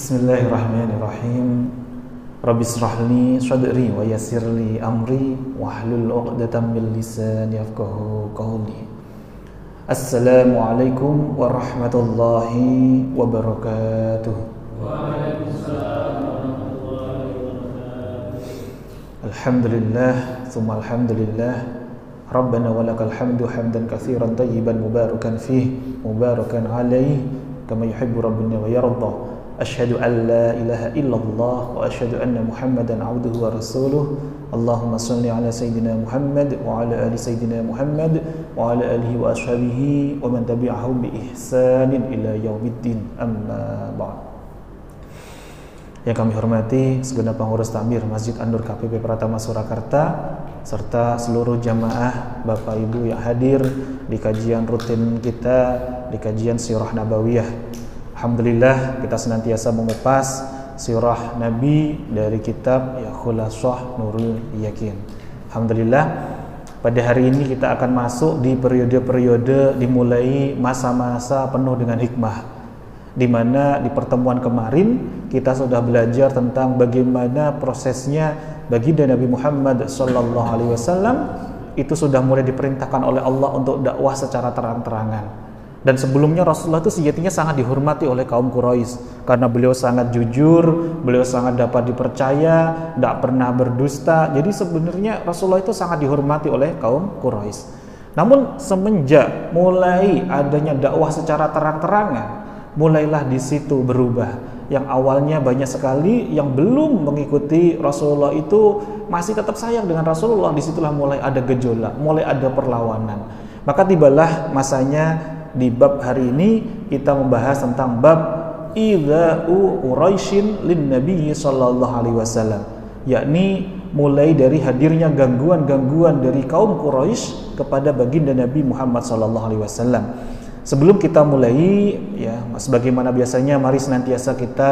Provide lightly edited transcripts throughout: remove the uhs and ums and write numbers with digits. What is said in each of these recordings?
Bismillahirrahmanirrahim. Rabbi shrahli sadri wa yassirli amri wahlul 'uqdatam min lisani yafqahu qawli. Assalamualaikum warahmatullahi wabarakatuh. Waalaikumsalam warahmatullahi wabarakatuh. Alhamdulillah, tsumma alhamdulillah. Rabbana walakal hamdu hamdan katsiran tayyiban mubarakan fih, mubarakan alaihi kama yuhibbu rabbuna wa yarda. Asyhadu an la ilaha illallah wa asyhadu anna Muhammadan abduhu wa rasuluh. Allahumma shalli ala sayyidina Muhammad wa ala ali sayyidina Muhammad wa ala alihi wa ashabihi wa man tabi'ahum bi ihsanin ila yaumiddin. Amma ba'd. Yang kami hormati segenap pengurus takmir Masjid An-Nur KPP Pratama Surakarta serta seluruh jamaah Bapak Ibu yang hadir di kajian rutin kita, di kajian Sirah Nabawiyah. Alhamdulillah kita senantiasa mengupas sirah Nabi dari kitab ya Khulasah Nurul Yakin. Alhamdulillah pada hari ini kita akan masuk di periode-periode dimulai masa-masa penuh dengan hikmah, di mana di pertemuan kemarin kita sudah belajar tentang bagaimana prosesnya baginda Nabi Muhammad SAW itu sudah mulai diperintahkan oleh Allah untuk dakwah secara terang-terangan. Dan sebelumnya Rasulullah itu sejatinya sangat dihormati oleh kaum Quraisy karena beliau sangat jujur, beliau sangat dapat dipercaya, tidak pernah berdusta. Jadi sebenarnya Rasulullah itu sangat dihormati oleh kaum Quraisy. Namun semenjak mulai adanya dakwah secara terang-terangan, mulailah di situ berubah. Yang awalnya banyak sekali yang belum mengikuti Rasulullah itu masih tetap sayang dengan Rasulullah, disitulah mulai ada gejolak, mulai ada perlawanan. Maka tibalah masanya di bab hari ini kita membahas tentang bab idza'u Quraisyin lin Nabi sallallahu alaihi wasallam, yakni mulai dari hadirnya gangguan-gangguan dari kaum Quraisy kepada baginda Nabi Muhammad sallallahu alaihi wasallam. Sebelum kita mulai ya sebagaimana biasanya mari senantiasa kita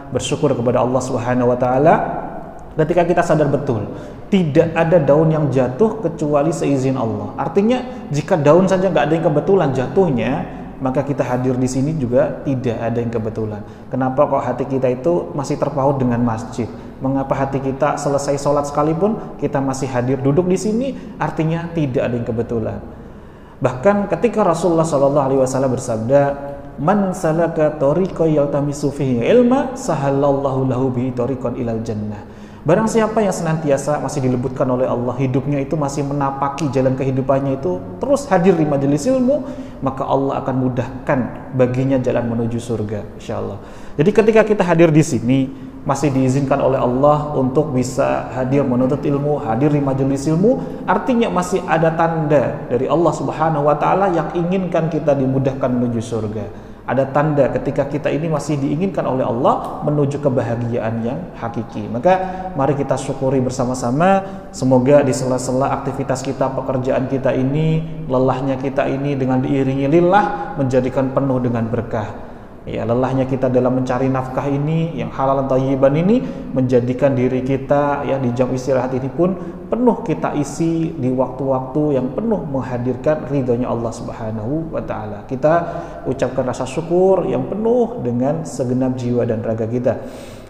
bersyukur kepada Allah Subhanahu wa taala ketika kita sadar betul tidak ada daun yang jatuh kecuali seizin Allah. Artinya jika daun saja nggak ada yang kebetulan jatuhnya, maka kita hadir di sini juga tidak ada yang kebetulan. Kenapa kok hati kita itu masih terpaut dengan masjid? Mengapa hati kita selesai sholat sekalipun kita masih hadir duduk di sini? Artinya tidak ada yang kebetulan. Bahkan ketika Rasulullah SAW bersabda, "Man salaka tariqan yaltamisu fihi ilma, sahalallahu lahu bihi tariqan ilal jannah." Barang siapa yang senantiasa masih dilebutkan oleh Allah, hidupnya itu masih menapaki jalan kehidupannya itu terus hadir di majelis ilmu, maka Allah akan mudahkan baginya jalan menuju surga, insyaallah. Jadi ketika kita hadir di sini masih diizinkan oleh Allah untuk bisa hadir menuntut ilmu, hadir di majelis ilmu, artinya masih ada tanda dari Allah Subhanahu wa taala yang inginkan kita dimudahkan menuju surga. Ada tanda ketika kita ini masih diinginkan oleh Allah menuju kebahagiaan yang hakiki. Maka mari kita syukuri bersama-sama. Semoga di sela-sela aktivitas kita, pekerjaan kita ini, lelahnya kita ini dengan diiringi lillah menjadikan penuh dengan berkah. Ya, lelahnya kita dalam mencari nafkah ini yang halal dan thayyiban ini menjadikan diri kita ya di jam istirahat ini pun penuh kita isi di waktu-waktu yang penuh menghadirkan ridhonya Allah Subhanahu wa taala. Kita ucapkan rasa syukur yang penuh dengan segenap jiwa dan raga kita.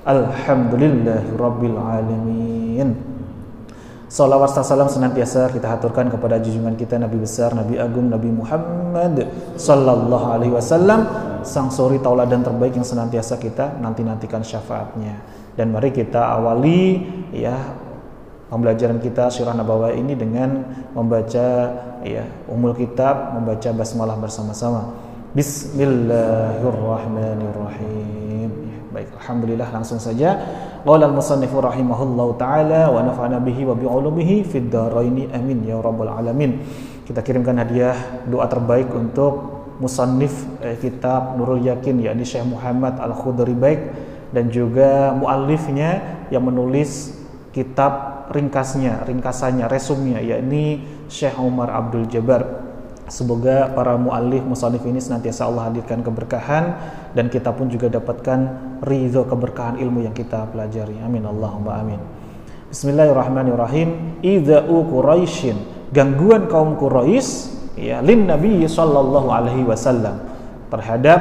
Alhamdulillahirabbil alamin. Salawat dan salam senantiasa kita haturkan kepada junjungan kita Nabi besar, Nabi agung, Nabi Muhammad sallallahu alaihi wasallam, sang suri tauladan terbaik yang senantiasa kita nanti-nantikan syafaatnya. Dan mari kita awali ya pembelajaran kita Sirah Nabawiyah ini dengan membaca ya Ummul Kitab, membaca basmalah bersama-sama. Bismillahirrahmanirrahim. Baik, alhamdulillah langsung saja. Qala al-musannifu rahimahullahu taala wa nafa'ana bihi wa bi ulumihi fid dharaini amin ya rabbal alamin. Kita kirimkan hadiah doa terbaik untuk musannif kitab Nurul Yakin yakni Syekh Muhammad Al-Khudri Baik dan juga muallifnya yang menulis kitab ringkasannya, resumnya yakni Syekh Umar Abdul Jabbar. Semoga para muallif musannif ini senantiasa Allah hadirkan keberkahan dan kita pun juga dapatkan ridho keberkahan ilmu yang kita pelajari. Amin Allahumma amin. Bismillahirrahmanirrahim. Idza'u Quraisyin, gangguan kaum Quraisy ya lin Nabi sallallahu alaihi wasallam terhadap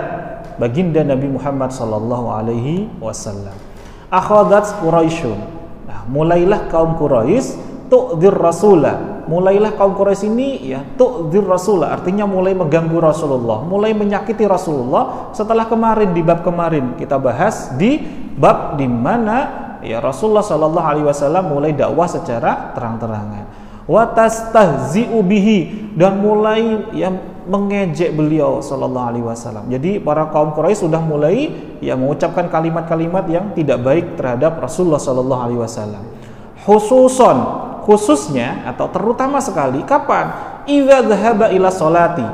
baginda Nabi Muhammad sallallahu alaihi wasallam. Akhadat Quraisyun. Nah, mulailah kaum Quraisy tu'dzir rasulah. Mulailah kaum Quraisy ini ya tu'dzir rasulah, artinya mulai mengganggu Rasulullah, mulai menyakiti Rasulullah. Setelah kemarin di bab kemarin kita bahas di bab di mana ya Rasulullah sallallahu alaihi wasallam mulai dakwah secara terang-terangan. Wa tastahzi'u bihi, dan mulai ya mengejek beliau sallallahu alaihi wasallam. Jadi para kaum Quraisy sudah mulai ya mengucapkan kalimat-kalimat yang tidak baik terhadap Rasulullah sallallahu alaihi wasallam. Khususnya atau terutama sekali kapan? Idza dzahaba ila sholati.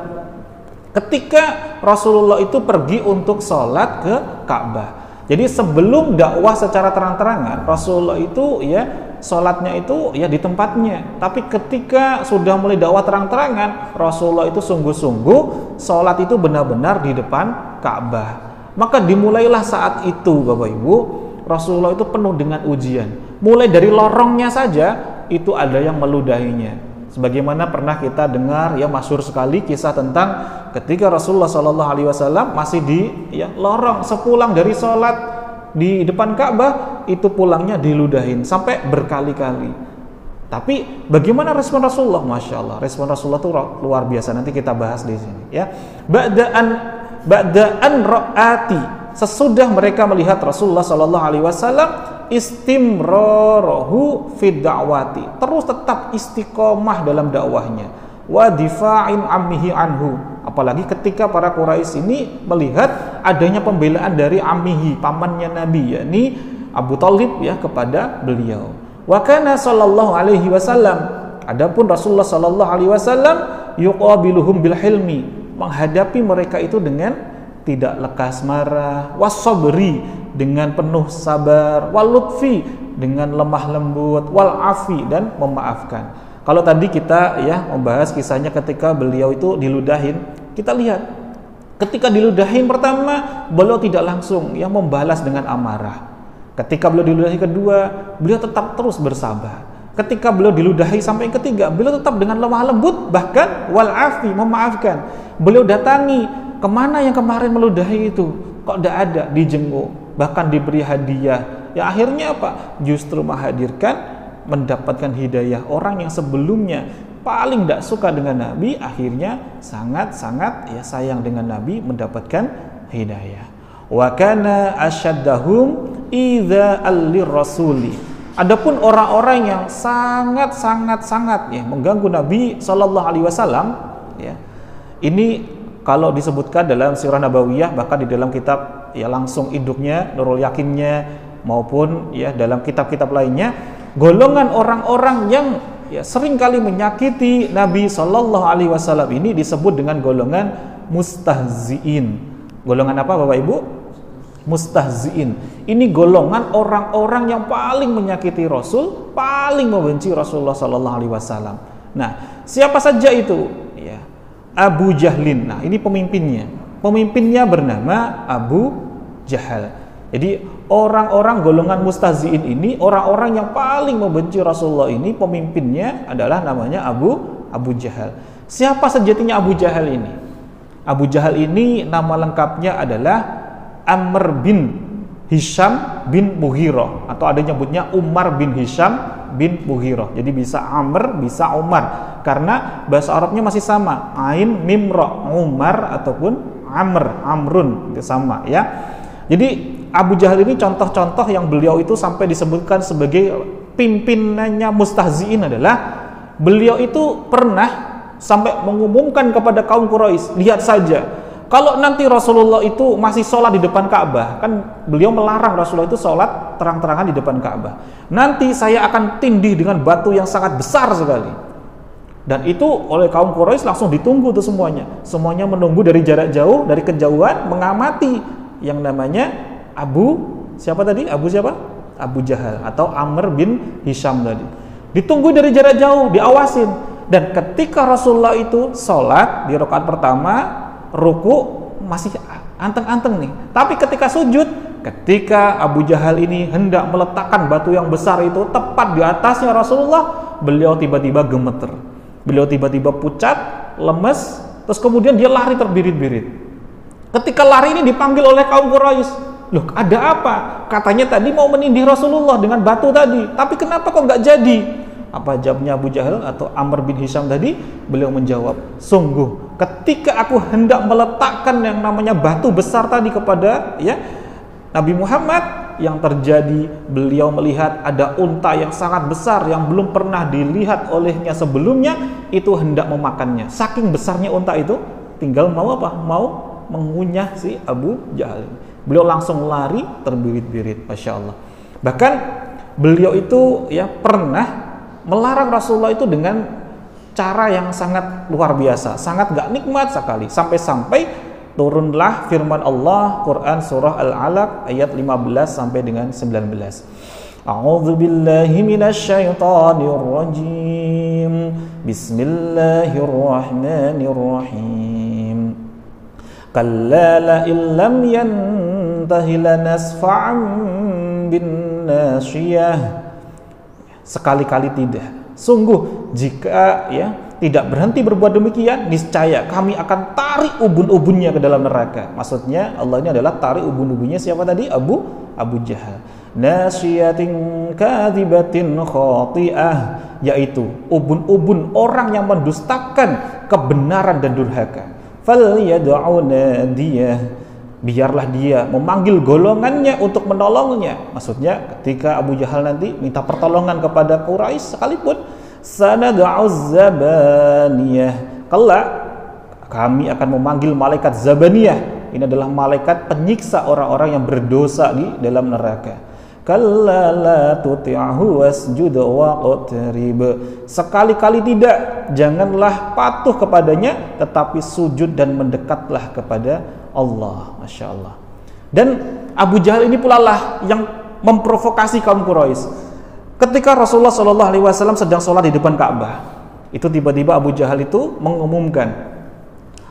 Ketika Rasulullah itu pergi untuk sholat ke Ka'bah. Jadi sebelum dakwah secara terang-terangan, Rasulullah itu ya sholatnya itu ya di tempatnya. Tapi ketika sudah mulai dakwah terang-terangan, Rasulullah itu sungguh-sungguh sholat itu benar-benar di depan Ka'bah. Maka dimulailah saat itu Bapak Ibu, Rasulullah itu penuh dengan ujian. Mulai dari lorongnya saja itu ada yang meludahinya. Sebagaimana pernah kita dengar ya masyhur sekali kisah tentang ketika Rasulullah sallallahu alaihi wasallam masih di ya lorong, sepulang dari sholat di depan Ka'bah itu pulangnya diludahin sampai berkali-kali. Tapi bagaimana respon Rasulullah? Masya Allah, respon Rasulullah itu luar biasa. Nanti kita bahas di sini ya. Ba'da'an ra'ati, sesudah mereka melihat Rasulullah sallallahu alaihi wasallam istimrarahu fid da'wati, terus tetap istiqomah dalam dakwahnya, wa difa'in ammihi anhu, apalagi ketika para Quraisy ini melihat adanya pembelaan dari ammihi, pamannya Nabi, yakni Abu Thalib ya kepada beliau. Wa kana sallallahu alaihi wasallam, adapun Rasulullah sallallahu alaihi wasallam yuqabiluhum bil hilmi, menghadapi mereka itu dengan tidak lekas marah, wasabri, dengan penuh sabar, wal lutfi, dengan lemah lembut, wal afi, dan memaafkan. Kalau tadi kita ya membahas kisahnya ketika beliau itu diludahin, kita lihat ketika diludahin pertama beliau tidak langsung ya membalas dengan amarah. Ketika beliau diludahi kedua, beliau tetap terus bersabar. Ketika beliau diludahi sampai yang ketiga, beliau tetap dengan lemah lembut, bahkan wal afi, memaafkan. Beliau datangi kemana yang kemarin meludahi itu, kok tidak ada, dijenguk, bahkan diberi hadiah. Ya akhirnya apa? Justru menghadirkan mendapatkan hidayah orang yang sebelumnya paling tidak suka dengan Nabi, akhirnya sangat-sangat ya sayang dengan Nabi, mendapatkan hidayah. Wa kana asyaddahum idza'al lirrasuli. Adapun orang-orang yang sangat ya mengganggu Nabi sallallahu alaihi wasallam ya. Ini kalau disebutkan dalam Sirah Nabawiyah, bahkan di dalam kitab ya langsung induknya Nurul Yakinnya maupun ya dalam kitab-kitab lainnya, golongan orang-orang yang ya sering kali menyakiti Nabi sallallahu alaihi wasallam ini disebut dengan golongan mustahziin. Golongan apa Bapak Ibu? Mustahziin. Ini golongan orang-orang yang paling menyakiti Rasul, paling membenci Rasulullah sallallahu alaihi wasallam. Nah, siapa saja itu? Ya, Abu Jahlin. Nah, ini pemimpinnya. Pemimpinnya bernama Abu Jahal. Jadi orang-orang golongan mustahziin ini, orang-orang yang paling membenci Rasulullah ini, pemimpinnya adalah namanya Abu Jahal. Siapa sejatinya Abu Jahal ini? Abu Jahal ini nama lengkapnya adalah Amr bin Hisham bin Mughirah, atau ada nyebutnya Umar bin Hisham bin Mughirah. Jadi bisa Amr, bisa Umar, karena bahasa Arabnya masih sama, ain mim ra, Umar ataupun Amrun, itu sama ya. Jadi Abu Jahal ini contoh-contoh yang beliau itu sampai disebutkan sebagai pimpinannya mustahziin adalah beliau itu pernah sampai mengumumkan kepada kaum Quraisy, lihat saja, kalau nanti Rasulullah itu masih sholat di depan Ka'bah, kan beliau melarang Rasulullah itu sholat terang-terangan di depan Ka'bah, nanti saya akan tindih dengan batu yang sangat besar sekali. Dan itu oleh kaum Quraisy langsung ditunggu tuh semuanya menunggu dari jarak jauh, dari kejauhan, mengamati yang namanya siapa tadi? Abu Jahal atau Amr bin Hisham tadi. Ditunggu dari jarak jauh, diawasin. Dan ketika Rasulullah itu sholat di rakaat pertama, ruku masih anteng-anteng nih. Tapi ketika sujud, ketika Abu Jahal ini hendak meletakkan batu yang besar itu tepat di atasnya Rasulullah, beliau tiba-tiba gemeter. Beliau tiba-tiba pucat, lemes, terus kemudian dia lari terbirit-birit. Ketika lari ini dipanggil oleh kaum Quraisy. Loh, ada apa? Katanya tadi mau menindih Rasulullah dengan batu tadi, tapi kenapa kok nggak jadi? Apa jawabnya Abu Jahal atau Amr bin Hisham tadi? Beliau menjawab, sungguh ketika aku hendak meletakkan yang namanya batu besar tadi kepada Nabi Muhammad, yang terjadi beliau melihat ada unta yang sangat besar yang belum pernah dilihat olehnya sebelumnya, itu hendak memakannya. Saking besarnya unta itu, tinggal mau apa? Mau mengunyah si Abu Jahal. Beliau langsung lari terbirit-birit, Masya Allah. Bahkan beliau itu pernah melarang Rasulullah itu dengan cara yang sangat luar biasa, sangat gak nikmat sekali. Sampai-sampai turunlah firman Allah, Quran surah Al-Alaq ayat 15 sampai dengan 19. A'udzu billahi minasyaitonir rajim. Bismillahirrahmanirrahim. Kalla la illam yantahi lanasfa'an bin nasiyah. Sekali-kali tidak. Sungguh jika tidak berhenti berbuat demikian, niscaya kami akan tarik ubun-ubunnya ke dalam neraka. Maksudnya Allah ini adalah tarik ubun-ubunnya siapa tadi? Abu Jahal. Nasiyatin kadzibatin khati'ah, yaitu ubun-ubun orang yang mendustakan kebenaran dan durhaka. Falyad'u nadiyah, biarlah dia memanggil golongannya untuk menolongnya. Maksudnya ketika Abu Jahal nanti minta pertolongan kepada Quraisy sekalipun, sanad'uz zabaniyah, kelak kami akan memanggil malaikat zabaniyah. Ini adalah malaikat penyiksa orang-orang yang berdosa di dalam neraka. Kalla la tuti'hu wasjud waqtarib, sekali-kali tidak, janganlah patuh kepadanya, tetapi sujud dan mendekatlah kepada Allah. Masya Allah. Dan Abu Jahal ini pula lah yang memprovokasi kaum Quraisy. Ketika Rasulullah SAW sedang sholat di depan Ka'bah, itu tiba-tiba Abu Jahal itu mengumumkan,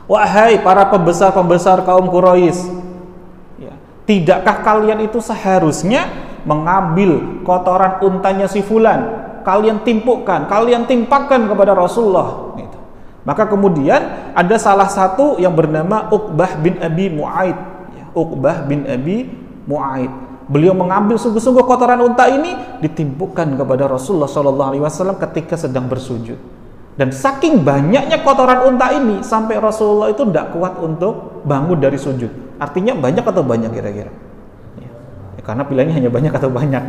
wahai para pembesar-pembesar kaum Quraisy, tidakkah kalian itu seharusnya mengambil kotoran untanya si fulan, kalian timpukkan, kalian timpakan kepada Rasulullah gitu. Maka kemudian ada salah satu yang bernama Uqbah bin Abi Mu'aid. Uqbah bin Abi Mu'aid, beliau mengambil sungguh-sungguh kotoran unta ini, ditimpukkan kepada Rasulullah SAW ketika sedang bersujud. Dan saking banyaknya kotoran unta ini, sampai Rasulullah itu tidak kuat untuk bangun dari sujud. Artinya banyak atau banyak kira-kira? Karena pilihannya hanya banyak atau banyak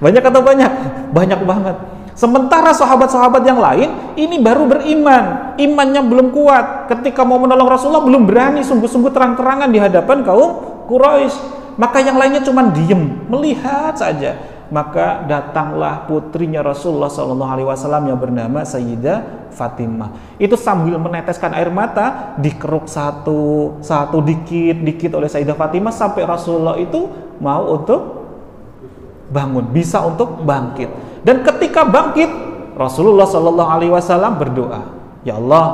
Banyak atau banyak? Banyak banget. Sementara sahabat-sahabat yang lain ini baru beriman, imannya belum kuat. Ketika mau menolong Rasulullah belum berani sungguh-sungguh terang-terangan di hadapan kaum Quraisy. Maka yang lainnya cuma diem, melihat saja. Maka datanglah putrinya Rasulullah SAW yang bernama Sayyidah Fatimah. Itu sambil meneteskan air mata, dikeruk satu dikit oleh Sayyidah Fatimah, sampai Rasulullah itu mau untuk bangun, bisa untuk bangkit. Dan ketika bangkit, Rasulullah SAW berdoa, ya Allah,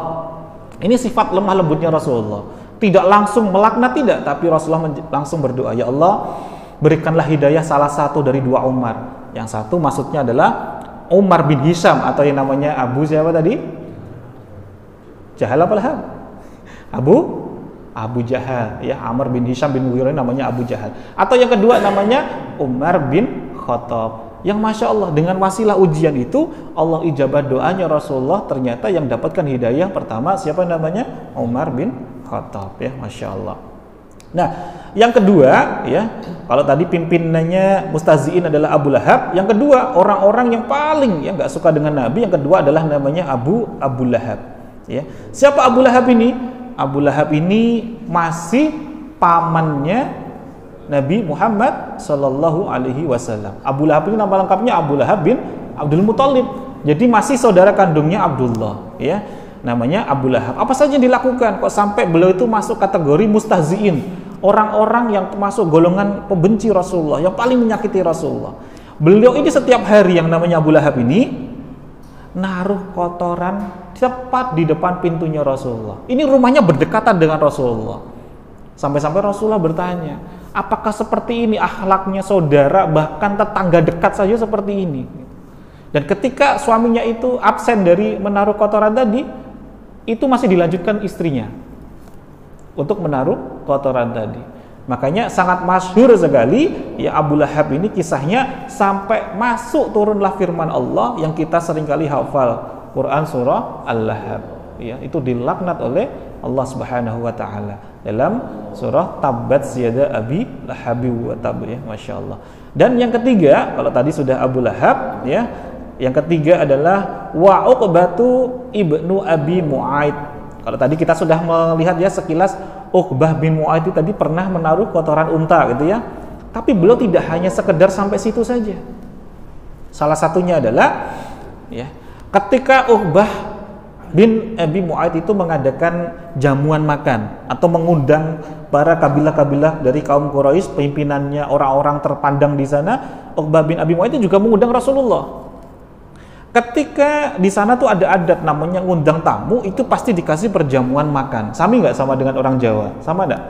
ini sifat lemah lembutnya Rasulullah. Tidak langsung melaknat, tidak, tapi Rasulullah langsung berdoa, ya Allah, berikanlah hidayah salah satu dari dua Umar. Yang satu maksudnya adalah Umar bin Hisham, atau yang namanya Abu siapa tadi? Jahal apa Lahab? Abu Jahal, Amr bin Hisham bin Mughirah namanya Abu Jahal. Atau yang kedua namanya Umar bin Khattab. Yang Masya Allah, dengan wasilah ujian itu Allah ijabah doanya Rasulullah. Ternyata yang dapatkan hidayah pertama siapa namanya? Umar bin Khattab, Masya Allah. Nah, yang kedua, kalau tadi pimpinannya Mustaziin adalah Abu Lahab, yang kedua orang-orang yang paling nggak suka dengan Nabi, yang kedua adalah namanya Abu Lahab. Siapa Abu Lahab ini? Abu Lahab ini masih pamannya Nabi Muhammad Sallallahu Alaihi Wasallam. Abu Lahab ini nama lengkapnya Abu Lahab bin Abdul Muthalib. Jadi masih saudara kandungnya Abdullah. Namanya Abu Lahab. Apa saja yang dilakukan kok sampai beliau itu masuk kategori mustahziin, orang-orang yang masuk golongan pembenci Rasulullah, yang paling menyakiti Rasulullah. Beliau ini setiap hari yang namanya Abu Lahab ini naruh kotoran tepat di depan pintunya Rasulullah. Ini rumahnya berdekatan dengan Rasulullah. Sampai-sampai Rasulullah bertanya, apakah seperti ini akhlaknya saudara, bahkan tetangga dekat saja seperti ini? Dan ketika suaminya itu absen dari menaruh kotoran tadi, itu masih dilanjutkan istrinya untuk menaruh kotoran tadi. Makanya sangat masyhur sekali ya Abu Lahab ini kisahnya sampai masuk turunlah firman Allah yang kita seringkali hafal, Quran surah Al-Lahab. Ya, itu dilaknat oleh Allah Subhanahu wa taala dalam surah Tabbat yada Abi Lahab wa tab, ya, Masya Allah. Dan yang ketiga, kalau tadi sudah Abu Lahab, ya, yang ketiga adalah wa Uqbatu ibnu Abi Mu'aid. Kalau tadi kita sudah melihat ya sekilas Uqbah bin Mu'aid itu tadi pernah menaruh kotoran unta gitu ya. Tapi beliau tidak hanya sekedar sampai situ saja. Salah satunya adalah ya, ketika Uqbah bin Abi Mu'aid itu mengadakan jamuan makan atau mengundang para kabilah-kabilah dari kaum Quraisy, pimpinannya orang-orang terpandang di sana, Uqbah bin Abi Mu'aid itu juga mengundang Rasulullah. Ketika di sana tuh ada adat namanya ngundang tamu, itu pasti dikasih perjamuan makan. Sama nggak sama dengan orang Jawa? Sama nggak?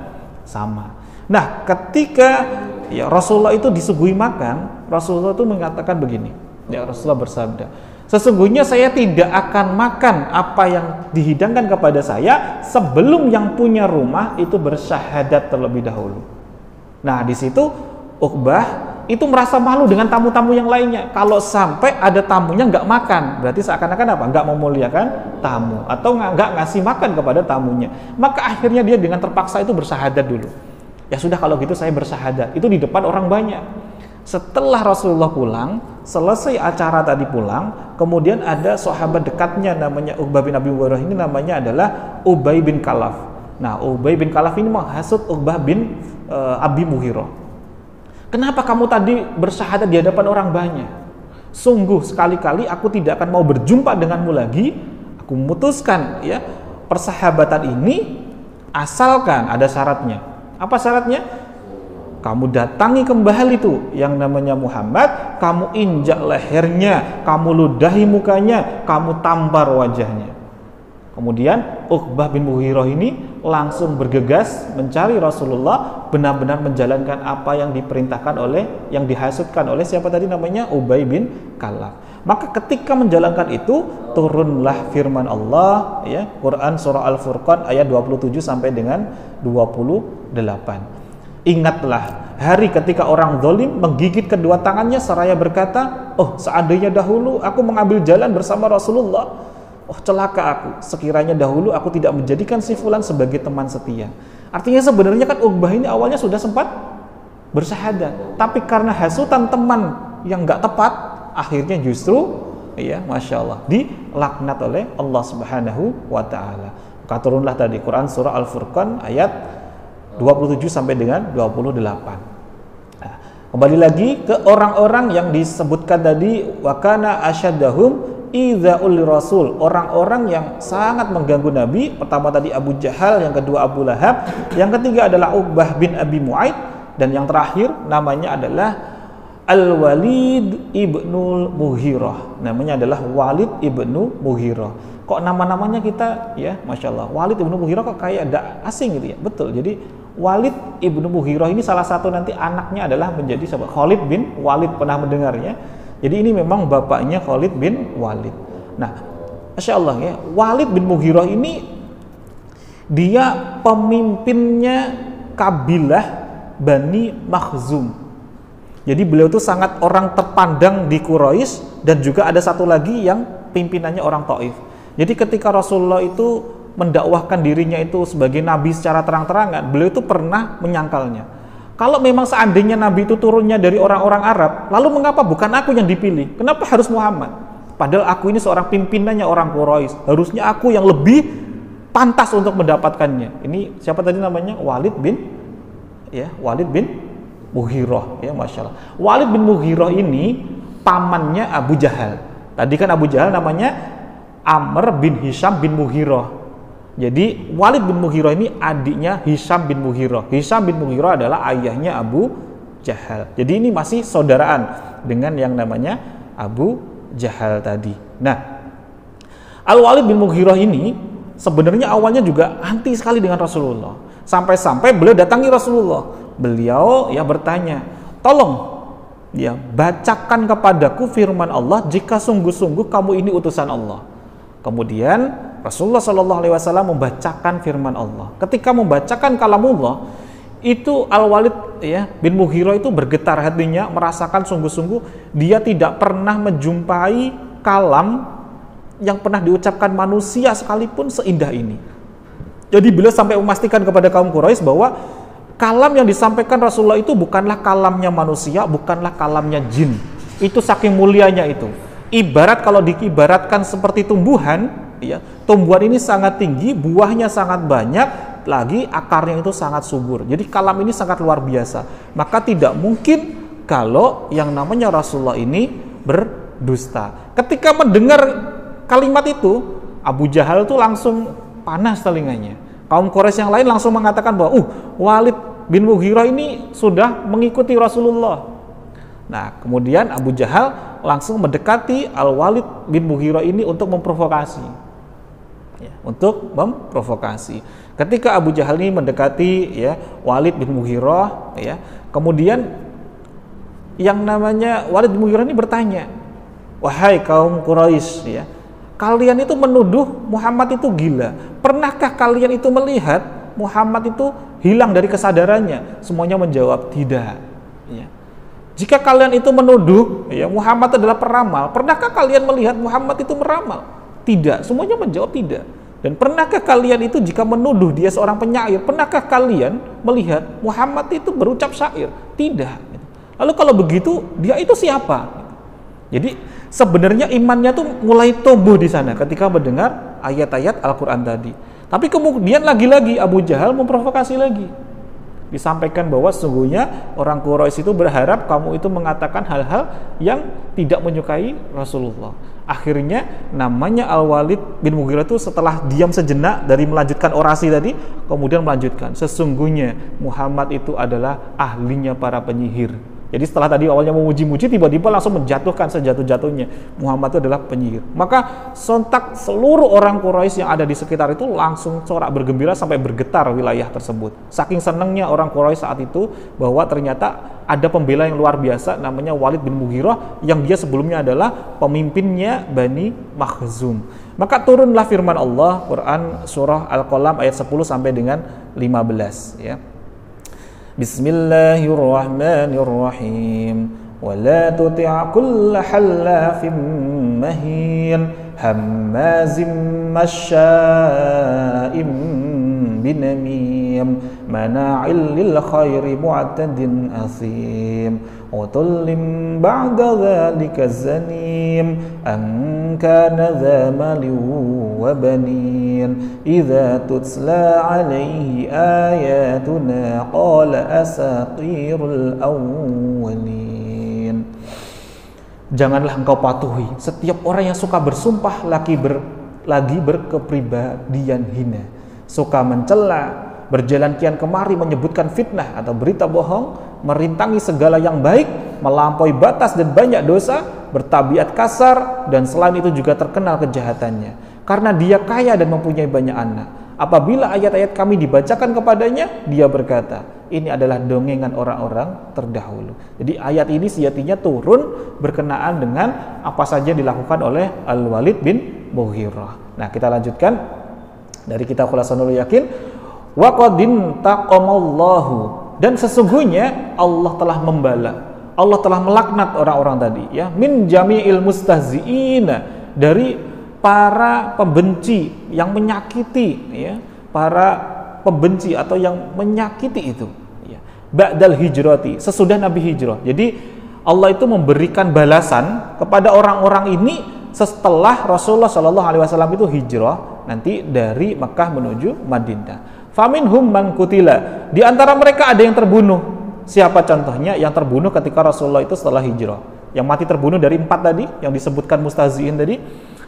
Sama. Nah, ketika ya Rasulullah itu disuguhi makan, Rasulullah itu mengatakan begini. Ya, Rasulullah bersabda, sesungguhnya saya tidak akan makan apa yang dihidangkan kepada saya sebelum yang punya rumah itu bersyahadat terlebih dahulu. Nah, di situ Uqbah itu merasa malu dengan tamu-tamu yang lainnya. Kalau sampai ada tamunya nggak makan, berarti seakan-akan apa? Nggak memuliakan tamu atau nggak ngasih makan kepada tamunya. Maka akhirnya dia dengan terpaksa itu bersyahadat dulu. Ya sudah, kalau gitu saya bersyahadat. Itu di depan orang banyak. Setelah Rasulullah pulang, selesai acara tadi pulang, kemudian ada sahabat dekatnya namanya Uqbah bin Abi Mu'aid, ini namanya adalah Ubay bin Khalaf. Nah, Ubay bin Khalaf ini menghasut Uqbah bin Abi Mughirah. Kenapa kamu tadi bersyahadat di hadapan orang banyak? Sungguh sekali-kali aku tidak akan mau berjumpa denganmu lagi. Aku memutuskan ya persahabatan ini asalkan ada syaratnya. Apa syaratnya? Kamu datangi kembali itu yang namanya Muhammad, kamu injak lehernya, kamu ludahi mukanya, kamu tampar wajahnya. Kemudian Uqbah bin Mughirah ini langsung bergegas mencari Rasulullah, benar-benar menjalankan apa yang diperintahkan oleh, yang dihasutkan oleh siapa tadi namanya? Ubay bin Khalaf. Maka ketika menjalankan itu, turunlah firman Allah ya, Quran surah Al-Furqan ayat 27 sampai dengan 28. Ingatlah hari ketika orang zalim menggigit kedua tangannya seraya berkata, oh seandainya dahulu aku mengambil jalan bersama Rasulullah, oh celaka aku, sekiranya dahulu aku tidak menjadikan si fulan sebagai teman setia. Artinya sebenarnya kan Uqbah ini awalnya sudah sempat bersyahadat, tapi karena hasutan teman yang nggak tepat, akhirnya justru ya Masya Allah dilaknat oleh Allah Subhanahu wa ta'ala. Maka turunlah tadi Quran surah Al-Furqan ayat 27 sampai dengan 28. Nah, kembali lagi ke orang-orang yang disebutkan tadi, wa kana asyaddahum idza'ul rasul, orang-orang yang sangat mengganggu Nabi. Pertama tadi Abu Jahal, yang kedua Abu Lahab, yang ketiga adalah Uqbah bin Abi Mu'aid, dan yang terakhir namanya adalah Al-Walid ibnu Mughirah. Namanya adalah Walid ibnu Mughirah. Kok nama-namanya kita ya Masya Allah, Walid ibnu Mughirah kok kayak ada asing gitu ya. Betul, jadi Walid ibnu Mughirah ini salah satu nanti anaknya adalah menjadi sahabat Khalid bin Walid, pernah mendengarnya. Jadi ini memang bapaknya Khalid bin Walid. Nah, Masya Allah ya, Walid bin Mughirah ini dia pemimpinnya kabilah Bani Makhzum. Jadi beliau itu sangat orang terpandang di Quraisy, dan juga ada satu lagi yang pimpinannya orang Taif. Jadi ketika Rasulullah itu mendakwahkan dirinya itu sebagai nabi secara terang-terangan, beliau itu pernah menyangkalnya. Kalau memang seandainya nabi itu turunnya dari orang-orang Arab, lalu mengapa bukan aku yang dipilih? Kenapa harus Muhammad? Padahal aku ini seorang pimpinannya orang Quraisy, harusnya aku yang lebih pantas untuk mendapatkannya. Ini siapa tadi namanya? Walid bin Mughirah ya Masya Allah. Walid bin Mughirah ini pamannya Abu Jahal. Tadi kan Abu Jahal namanya Amr bin Hisham bin Mughirah. Jadi Walid bin Mughirah ini adiknya Hisham bin Mughirah. Hisham bin Mughirah adalah ayahnya Abu Jahal. Jadi ini masih saudaraan dengan yang namanya Abu Jahal tadi. Nah, Al-Walid bin Mughirah ini sebenarnya awalnya juga anti sekali dengan Rasulullah. Sampai-sampai beliau datangi Rasulullah. Beliau ya bertanya, tolong ya bacakan kepadaku firman Allah jika sungguh-sungguh kamu ini utusan Allah. Kemudian Rasulullah Shallallahu Alaihi Wasallam membacakan firman Allah. Ketika membacakan kalamullah, itu Al-Walid bin Mughirah itu bergetar hatinya, merasakan sungguh-sungguh dia tidak pernah menjumpai kalam yang pernah diucapkan manusia sekalipun seindah ini. Jadi beliau sampai memastikan kepada kaum Quraisy bahwa kalam yang disampaikan Rasulullah itu bukanlah kalamnya manusia, bukanlah kalamnya jin. Itu saking mulianya itu. Ibarat kalau diibaratkan seperti tumbuhan, tumbuhan ini sangat tinggi, buahnya sangat banyak, lagi akarnya itu sangat subur. Jadi kalam ini sangat luar biasa. Maka tidak mungkin kalau yang namanya Rasulullah ini berdusta. Ketika mendengar kalimat itu, Abu Jahal itu langsung panas telinganya. Kaum Quraisy yang lain langsung mengatakan bahwa Walid bin Mughirah ini sudah mengikuti Rasulullah. Nah, kemudian Abu Jahal langsung mendekati Al-Walid bin Mughirah ini untuk memprovokasi. Ketika Abu Jahal ini mendekati Walid bin Mughirah, kemudian yang namanya Walid bin Mughirah ini bertanya, "Wahai kaum Quraisy, kalian itu menuduh Muhammad itu gila. Pernahkah kalian itu melihat Muhammad itu hilang dari kesadarannya?" Semuanya menjawab tidak. Jika kalian itu menuduh Muhammad adalah peramal, pernahkah kalian melihat Muhammad itu meramal? Tidak. Semuanya menjawab tidak. Dan pernahkah kalian itu jika menuduh dia seorang penyair, pernahkah kalian melihat Muhammad itu berucap syair? Tidak. Lalu kalau begitu, dia itu siapa? Jadi sebenarnya imannya tuh mulai tumbuh di sana ketika mendengar ayat-ayat Al-Quran tadi. Tapi kemudian lagi-lagi Abu Jahal memprovokasi lagi. Disampaikan bahwa sesungguhnya orang Quraisy itu berharap kamu itu mengatakan hal-hal yang tidak menyukai Rasulullah. Akhirnya namanya Al-Walid bin Mughirah itu setelah diam sejenak dari melanjutkan orasi tadi, kemudian melanjutkan, sesungguhnya Muhammad itu adalah ahlinya para penyihir. Jadi setelah tadi awalnya memuji-muji, tiba-tiba langsung menjatuhkan sejatuh-jatuhnya. Muhammad itu adalah penyihir. Maka sontak seluruh orang Quraisy yang ada di sekitar itu langsung sorak bergembira sampai bergetar wilayah tersebut. Saking senangnya orang Quraisy saat itu bahwa ternyata ada pembela yang luar biasa namanya Walid bin Mughirah yang dia sebelumnya adalah pemimpinnya Bani Makhzum. Maka turunlah firman Allah, Quran surah Al-Qalam ayat 10 sampai dengan 15 Bismillahirrahmanirrahim. Wala tuti' kulla hallafin mahin hammazim masya'im binamim mana'il lil khairi mu'tadin athim utullim ba'da dhalika zanim an kana dha malin wa banin idza tutla alaihi ayatuna qala asatirul awwalin. Janganlah engkau patuhi setiap orang yang suka bersumpah lagi berkepribadian hina, suka mencela, berjalan kian kemari menyebutkan fitnah atau berita bohong, merintangi segala yang baik, melampaui batas dan banyak dosa, bertabiat kasar, dan selain itu juga terkenal kejahatannya. Karena dia kaya dan mempunyai banyak anak. Apabila ayat-ayat kami dibacakan kepadanya, dia berkata, ini adalah dongengan orang-orang terdahulu. Jadi ayat ini sejatinya turun berkenaan dengan apa saja dilakukan oleh Al-Walid bin Mughirah. Nah, kita lanjutkan dari kitab Khulasanul Yakin. Wa qadin taqamallahu, dan sesungguhnya Allah telah membala, Allah telah melaknat orang-orang tadi min jami'il mustahzi'ina, dari para pembenci yang menyakiti para pembenci atau yang menyakiti itu ba'dal hijrati, sesudah Nabi hijrah. Jadi Allah itu memberikan balasan kepada orang-orang ini setelah Rasulullah Shallallahu Alaihi Wasallam itu hijrah nanti dari Makkah menuju Madinah. Faminhum man qutila, di antara mereka ada yang terbunuh. Siapa contohnya yang terbunuh ketika Rasulullah itu setelah hijrah? Yang mati terbunuh dari 4 tadi yang disebutkan mustahzi'in tadi.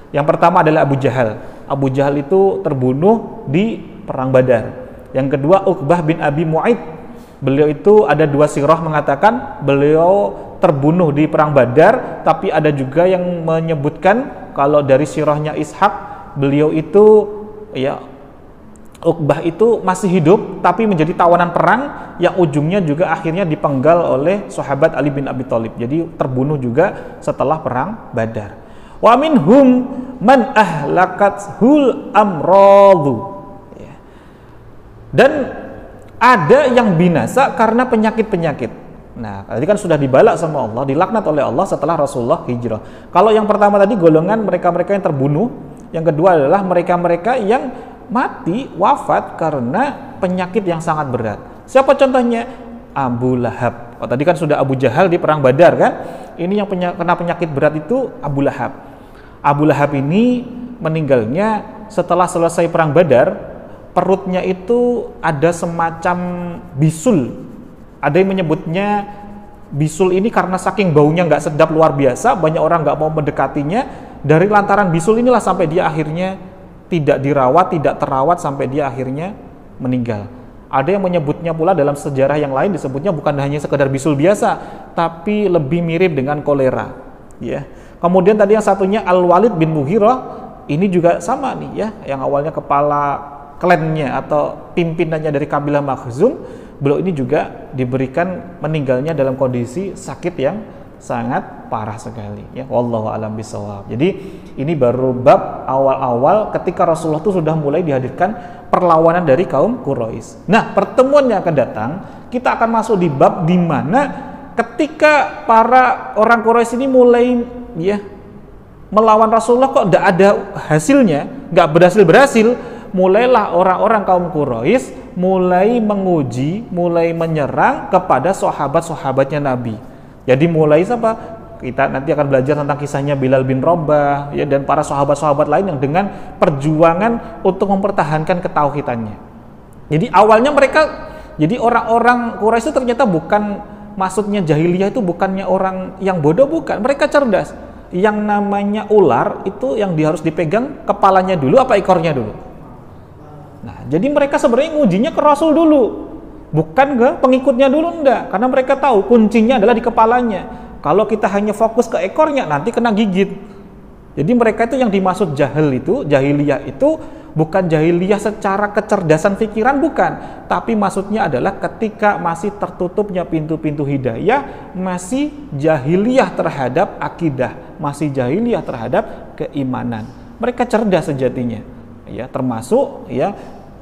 Yang pertama adalah Abu Jahal. Abu Jahal itu terbunuh di perang Badar. Yang kedua Uqbah bin Abi Mu'aid. Beliau itu ada 2 sirah mengatakan beliau terbunuh di perang Badar, tapi ada juga yang menyebutkan kalau dari sirahnya Ishaq, beliau itu Uqbah itu masih hidup tapi menjadi tawanan perang yang ujungnya juga akhirnya dipenggal oleh sahabat Ali bin Abi Thalib. Jadi terbunuh juga setelah perang Badar. Wa minhum man ahlakathul amradu. Dan ada yang binasa karena penyakit-penyakit. Nah, tadi kan sudah dibalak sama Allah, dilaknat oleh Allah setelah Rasulullah hijrah. Kalau yang pertama tadi golongan mereka-mereka yang terbunuh, yang kedua adalah mereka-mereka yang mati, wafat karena penyakit yang sangat berat. Siapa contohnya? Abu Lahab. Oh, tadi kan sudah Abu Jahal di perang Badar kan? Ini yang kena penyakit berat itu Abu Lahab. Abu Lahab ini meninggalnya setelah selesai perang Badar. Perutnya itu ada semacam bisul. Ada yang menyebutnya bisul ini karena saking baunya nggak sedap luar biasa, banyak orang nggak mau mendekatinya. Dari lantaran bisul inilah sampai dia akhirnya tidak dirawat, tidak terawat sampai dia akhirnya meninggal. Ada yang menyebutnya pula dalam sejarah yang lain disebutnya bukan hanya sekedar bisul biasa, tapi lebih mirip dengan kolera. Ya. Kemudian tadi yang satunya Al-Walid bin Mughirah, ini juga sama nih ya, yang awalnya kepala klannya atau pimpinannya dari kabilah Makhzum, beliau ini juga diberikan meninggalnya dalam kondisi sakit yang sangat parah sekali ya. Wallahu a'lam bishawab. Jadi ini baru bab awal-awal ketika Rasulullah itu sudah mulai dihadirkan perlawanan dari kaum Quraisy. Nah, pertemuan yang akan datang kita akan masuk di bab di mana ketika para orang Quraisy ini mulai ya melawan Rasulullah kok tidak ada hasilnya, nggak berhasil, mulailah orang-orang kaum Quraisy mulai menguji, mulai menyerang kepada sahabat-sahabatnya Nabi. Jadi mulai siapa? Kita nanti akan belajar tentang kisahnya Bilal bin Rabah ya, dan para sahabat-sahabat lain yang dengan perjuangan untuk mempertahankan ketauhidannya. Jadi awalnya mereka, jadi orang-orang Quraisy itu ternyata bukan, maksudnya jahiliyah itu bukannya orang yang bodoh, bukan, mereka cerdas. Yang namanya ular itu yang harus dipegang kepalanya dulu apa ekornya dulu. Nah, jadi mereka sebenarnya ngujinya ke Rasul dulu, bukan ke pengikutnya dulu, enggak, karena mereka tahu kuncinya adalah di kepalanya. Kalau kita hanya fokus ke ekornya nanti kena gigit. Jadi mereka itu yang dimaksud jahiliyah itu bukan jahiliyah secara kecerdasan pikiran, bukan, tapi maksudnya adalah ketika masih tertutupnya pintu-pintu hidayah, masih jahiliyah terhadap akidah, masih jahiliyah terhadap keimanan. Mereka cerdas sejatinya. Ya, termasuk ya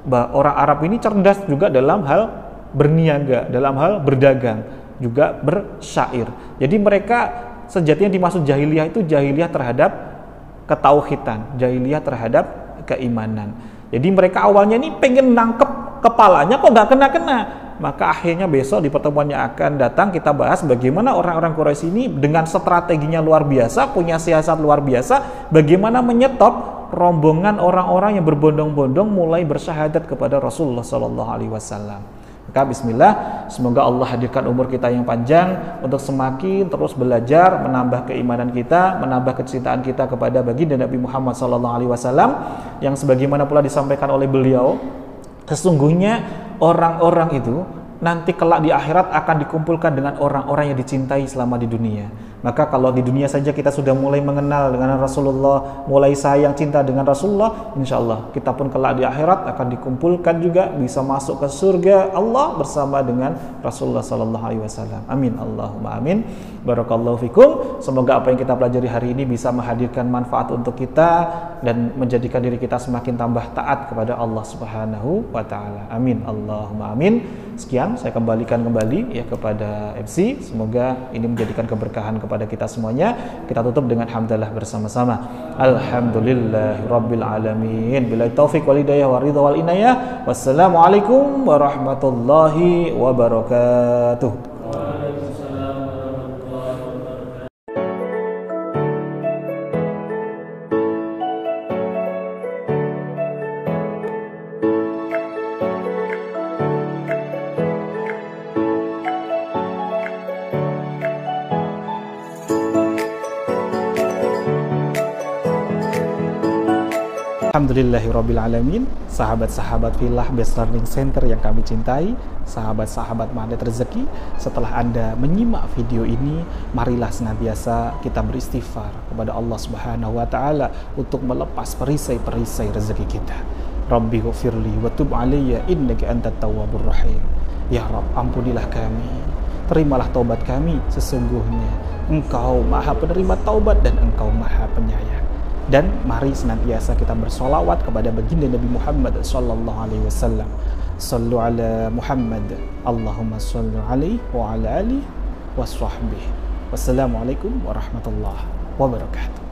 orang Arab ini cerdas juga dalam hal berniaga, dalam hal berdagang, juga bersyair. Jadi mereka sejatinya dimaksud jahiliyah itu jahiliyah terhadap ketauhidan, jahiliyah terhadap keimanan. Jadi mereka awalnya ini pengen nangkep kepalanya kok nggak kena-kena. Maka akhirnya besok di pertemuan yang akan datang kita bahas bagaimana orang-orang Quraisy ini dengan strateginya luar biasa, punya siasat luar biasa, bagaimana menyetop rombongan orang-orang yang berbondong-bondong mulai bersyahadat kepada Rasulullah SAW. Maka bismillah, semoga Allah hadirkan umur kita yang panjang untuk semakin terus belajar, menambah keimanan kita, menambah kecintaan kita kepada baginda Nabi Muhammad SAW, yang sebagaimana pula disampaikan oleh beliau, sesungguhnya orang-orang itu nanti kelak di akhirat akan dikumpulkan dengan orang-orang yang dicintai selama di dunia. Maka kalau di dunia saja kita sudah mulai mengenal dengan Rasulullah, mulai sayang cinta dengan Rasulullah, insya Allah kita pun kelak di akhirat akan dikumpulkan juga, bisa masuk ke surga Allah bersama dengan Rasulullah SAW. Amin, Allahumma amin. Barakallahu fikum. Semoga apa yang kita pelajari hari ini bisa menghadirkan manfaat untuk kita dan menjadikan diri kita semakin tambah taat kepada Allah Subhanahu wa Ta'ala. Amin, Allahumma amin. Sekian, saya kembalikan kembali ya kepada MC. Semoga ini menjadikan keberkahan kepada kita semuanya. Kita tutup dengan hamdalah bersama-sama. Alhamdulillahirabbil alamin. Billahi taufik wal hidayah wa ridha wal inayah. Wassalamualaikum warahmatullahi wabarakatuh. Alhamdulillahirrabbilalamin. Sahabat-sahabat Filah Best Learning Center yang kami cintai, sahabat-sahabat Magnet Rezeki, setelah Anda menyimak video ini, marilah senantiasa kita beristighfar kepada Allah Subhanahu wa Ta'ala untuk melepas perisai-perisai rezeki kita. Rabbi ghfirli wa tub alayya innaka antat tawwabur rahim. Ya Rabb, ampunilah kami, terimalah taubat kami, sesungguhnya Engkau Maha penerima taubat dan Engkau Maha penyayang. Dan mari senantiasa kita bersolawat kepada baginda Nabi Muhammad sallallahu alaihi wasallam. Sallu ala Muhammad, Allahumma salli alaihi wa ala alihi wa sahbihi. Wassalamualaikum warahmatullahi wabarakatuh.